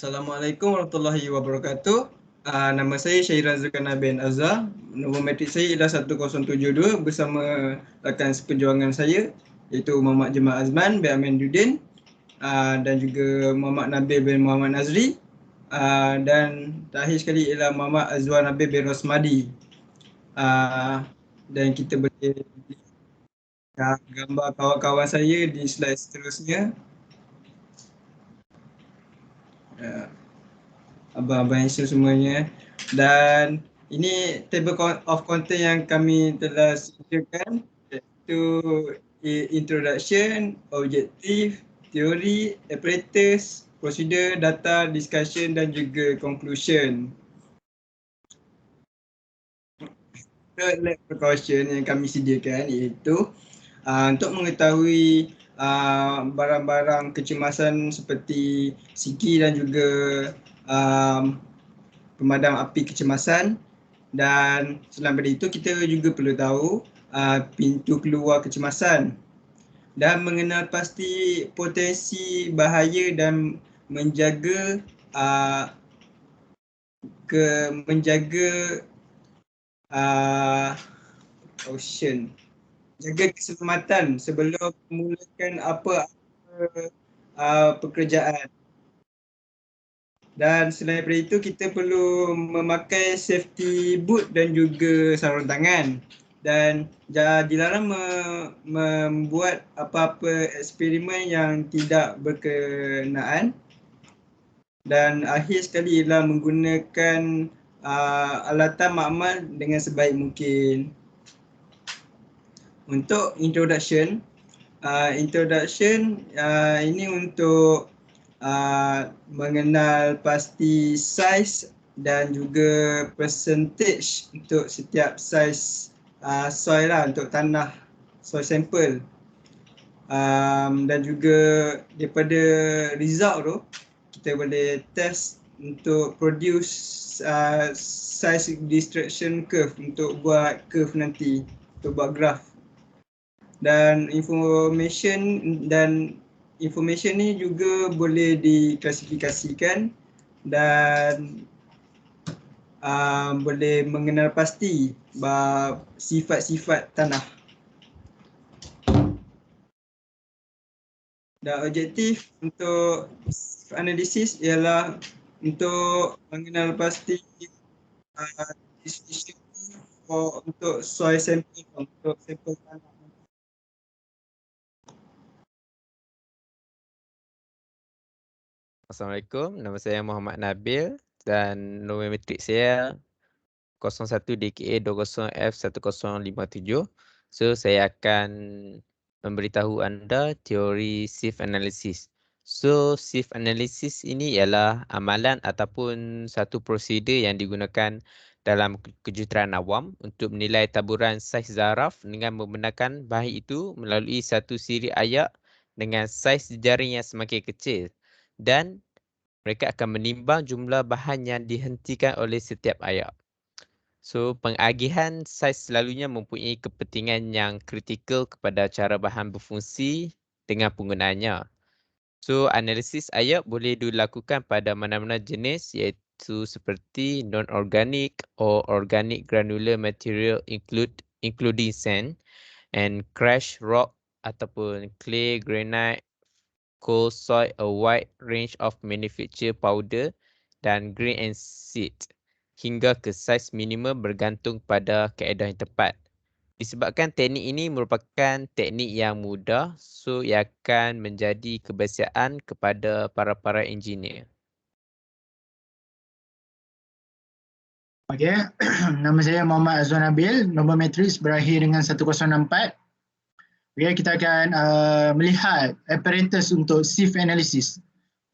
Assalamualaikum warahmatullahi wabarakatuh. Nama saya Syairan Zulkarnain bin Azhar. Nombor matrik saya ialah 1072 bersama rakan seperjuangan saya iaitu Muhammad Jamal Azman bin Aminuddin dan juga Muhammad Nabil bin Muhammad Nazri dan terakhir sekali ialah Muhammad Azwar Nabil bin Rosmadi. Dan kita boleh lihat gambar kawan-kawan saya di slide seterusnya. Abang-abang Aisyah semuanya. Dan ini table of content yang kami telah sediakan, iaitu introduction, objektif, teori, apparatus, prosedur, data, discussion dan juga conclusion. Third precaution yang kami sediakan iaitu untuk mengetahui barang-barang kecemasan seperti siki dan juga pemadam api kecemasan, dan selain daripada itu kita juga perlu tahu pintu keluar kecemasan dan mengenal pasti potensi bahaya dan menjaga jaga keselamatan sebelum memulakan apa-apa pekerjaan. Dan selain daripada itu kita perlu memakai safety boot dan juga sarung tangan, dan dilarang membuat apa-apa eksperimen yang tidak berkenaan. Dan akhir sekali ialah menggunakan alatan makmal dengan sebaik mungkin. Untuk introduction ini untuk mengenal pasti saiz dan juga percentage untuk setiap saiz soil lah, untuk tanah soil sample. Dan juga daripada result tu kita boleh test untuk produce size distribution curve untuk buat curve nanti, untuk buat graph. Dan information ni juga boleh diklasifikasikan dan boleh mengenal pasti sifat-sifat tanah. Dan objektif untuk analisis ialah untuk mengenal pasti distribution untuk soil sample, untuk sampel tanah. Assalamualaikum, nama saya Muhammad Nabil dan nombor matrik saya 01 DKA 20F1057. So saya akan memberitahu anda teori SIF analysis. So SIF analysis ini ialah amalan ataupun satu prosedur yang digunakan dalam kejuruteraan awam untuk menilai taburan saiz zaraf dengan membenarkan bahagian itu melalui satu siri ayak dengan saiz jaring yang semakin kecil, dan mereka akan menimbang jumlah bahan yang dihentikan oleh setiap ayak. So, pengagihan saiz selalunya mempunyai kepentingan yang kritikal kepada cara bahan berfungsi dengan penggunaannya. So, analisis ayak boleh dilakukan pada mana-mana jenis, iaitu seperti non-organic or organic granular material including sand and crushed rock ataupun clay, granite, coal, soil, a wide range of manufacture powder dan grain and seed, hingga ke saiz minimum bergantung pada kaedah yang tepat. Disebabkan teknik ini merupakan teknik yang mudah, so ia akan menjadi kebiasaan kepada para engineer. Okey, nama saya Muhammad Azwar Nabil, nombor matrik berakhir dengan 1064. Okey, kita akan melihat apparatus untuk SIF analysis.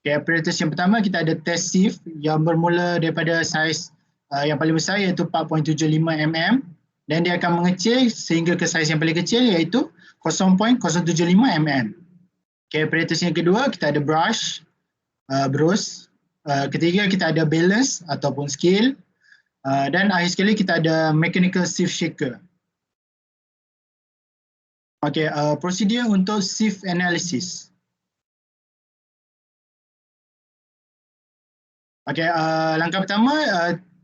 Okey, apparatus yang pertama kita ada test SIF yang bermula daripada saiz yang paling besar iaitu 4.75 mm, dan dia akan mengecil sehingga ke saiz yang paling kecil iaitu 0.075 mm. Okey, apparatus yang kedua kita ada brush, ketiga kita ada balance ataupun scale, dan akhir sekali kita ada mechanical sieve shaker. Okey, prosedur untuk sieve analysis. Okey, langkah pertama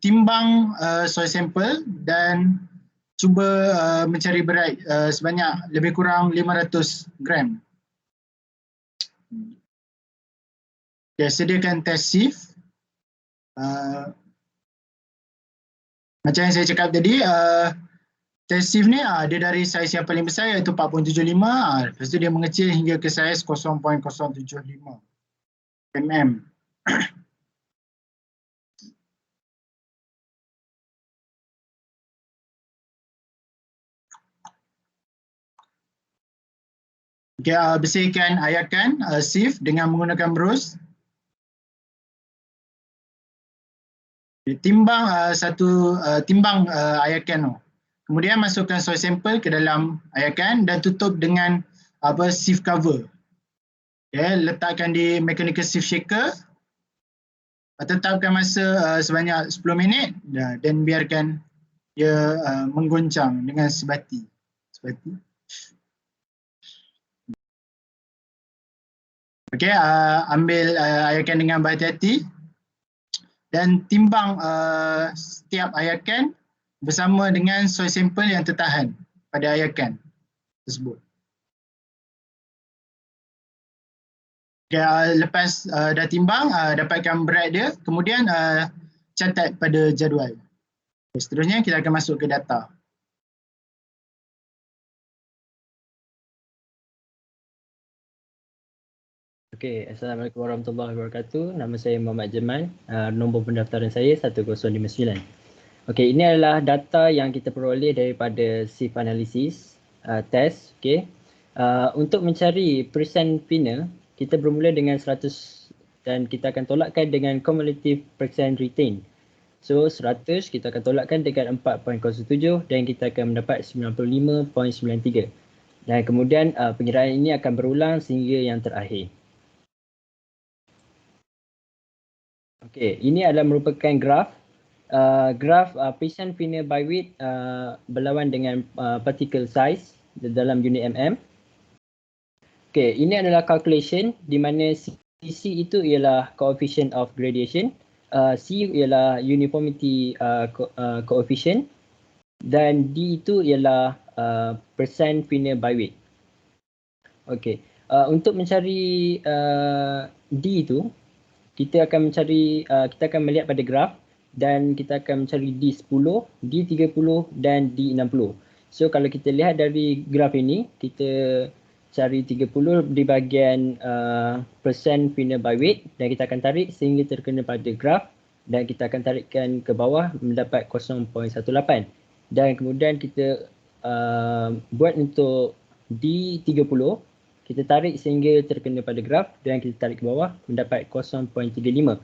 timbang soil sample dan cuba mencari berat sebanyak lebih kurang 500 gram. Okay, sediakan test sieve. Macam yang saya cakap tadi, test sieve ni dia dari saiz yang paling besar iaitu 4.75, lepas tu dia mengecil hingga ke saiz 0.075 mm. Okay, bersihkan ayakan sieve dengan menggunakan berus. Timbang timbang ayakan tu. Kemudian masukkan soil sample ke dalam ayakan dan tutup dengan sieve cover. Okay, letakkan di mechanical sieve shaker. Tetapkan masa sebanyak 10 minit dan biarkan dia menggoncang dengan sebati. Okey, ambil ayakan dengan berhati-hati dan timbang setiap ayakan bersama dengan soil sample yang tertahan pada ayakan tersebut. Okay, lepas dah timbang, dapatkan berat dia, kemudian catat pada jadual. Seterusnya kita akan masuk ke data. Okey, Assalamualaikum warahmatullahi wabarakatuh. Nama saya Muhammad Jeman. Nombor pendaftaran saya 1059. Okey, ini adalah data yang kita peroleh daripada sieve analysis test. Okey. Untuk mencari percent finer, kita bermula dengan 100 dan kita akan tolakkan dengan cumulative percent retain. So 100 kita akan tolakkan dengan 4.07 dan kita akan mendapat 95.93. Dan kemudian pengiraan ini akan berulang sehingga yang terakhir. Okey, ini adalah merupakan graf. Graf percent finer by weight berlawan dengan particle size dalam unit mm. Okey, ini adalah calculation di mana CC itu ialah coefficient of gradation, C ialah uniformity coefficient dan D itu ialah percent finer by weight. Okey, untuk mencari D itu kita akan melihat pada graf dan kita akan mencari D10, D30 dan D60. So kalau kita lihat dari graf ini, kita cari 30 di bahagian percent finer by weight dan kita akan tarik sehingga terkena pada graf dan kita akan tarikkan ke bawah mendapat 0.18. Dan kemudian kita buat untuk D30, kita tarik sehingga terkena pada graf dan kita tarik ke bawah mendapat 0.35.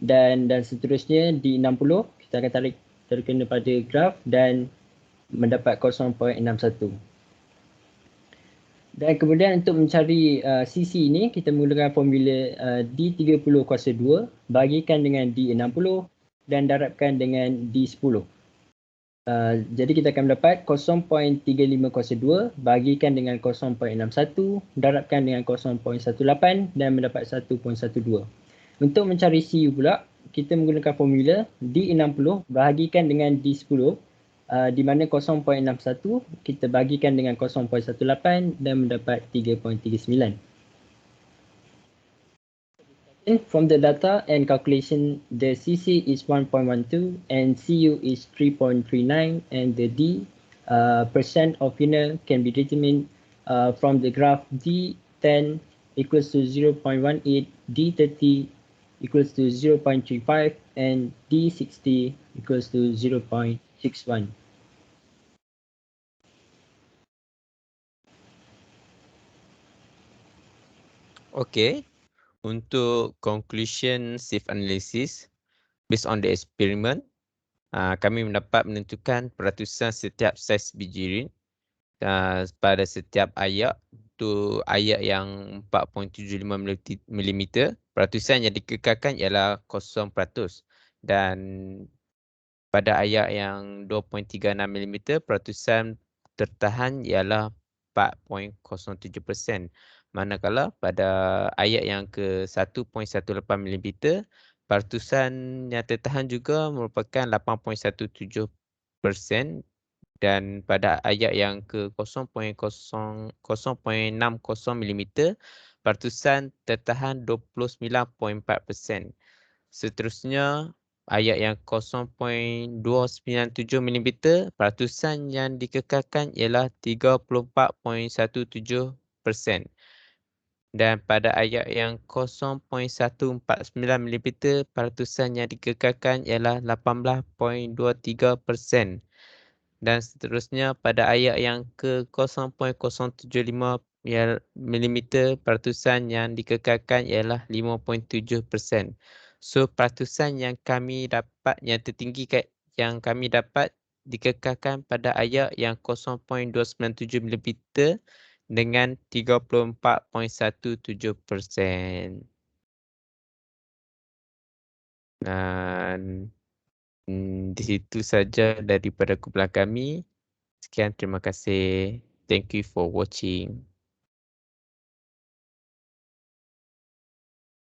Dan seterusnya di 60 kita akan tarik terkena pada graf dan mendapat 0.61. Dan kemudian untuk mencari CC ini kita menggunakan formula D30 kuasa 2 bagikan dengan D60 dan darabkan dengan D10. Jadi kita akan mendapat 0.35 kuasa 2 bagikan dengan 0.61 darabkan dengan 0.18 dan mendapat 1.12. Untuk mencari CU pula, kita menggunakan formula D60 bahagikan dengan D10 di mana 0.61 kita bagikan dengan 0.18 dan mendapat 3.39. From the data and calculation, the CC is 1.12 and CU is 3.39 and the D percent of finer can be determined from the graph D10 equals to 0.18, D30 equals to 0.35 and D60 equals to 0.61. Okay. Untuk conclusion sieve analysis based on the experiment, kami dapat menentukan peratusan setiap saiz biji rin pada setiap ayak. Untuk ayak yang 4.75 mm, peratusan yang dikekalkan ialah 0%. Dan pada ayak yang 2.36 mm, peratusan tertahan ialah 4.07%. Manakala pada ayat yang ke 1.18 mm, Partusan yang tertahan juga merupakan 8.17% dan pada ayat yang ke 0.60 mm, partusan tertahan 29.4%. Seterusnya, ayat yang 0.297 mm, partusan yang dikekalkan ialah 34.17%. Dan pada ayat yang 0.149 mm, partusan yang dikekalkan ialah 18.23%. Dan seterusnya pada ayat yang ke 0.075 mm, partusan yang dikekalkan ialah 5.7%. So partusan yang kami dapat, yang tertinggi yang kami dapat dikekalkan pada ayat yang 0.297 mm dengan 34.17%. Dan di situ saja daripada kumpulan kami. Sekian, terima kasih. Thank you for watching.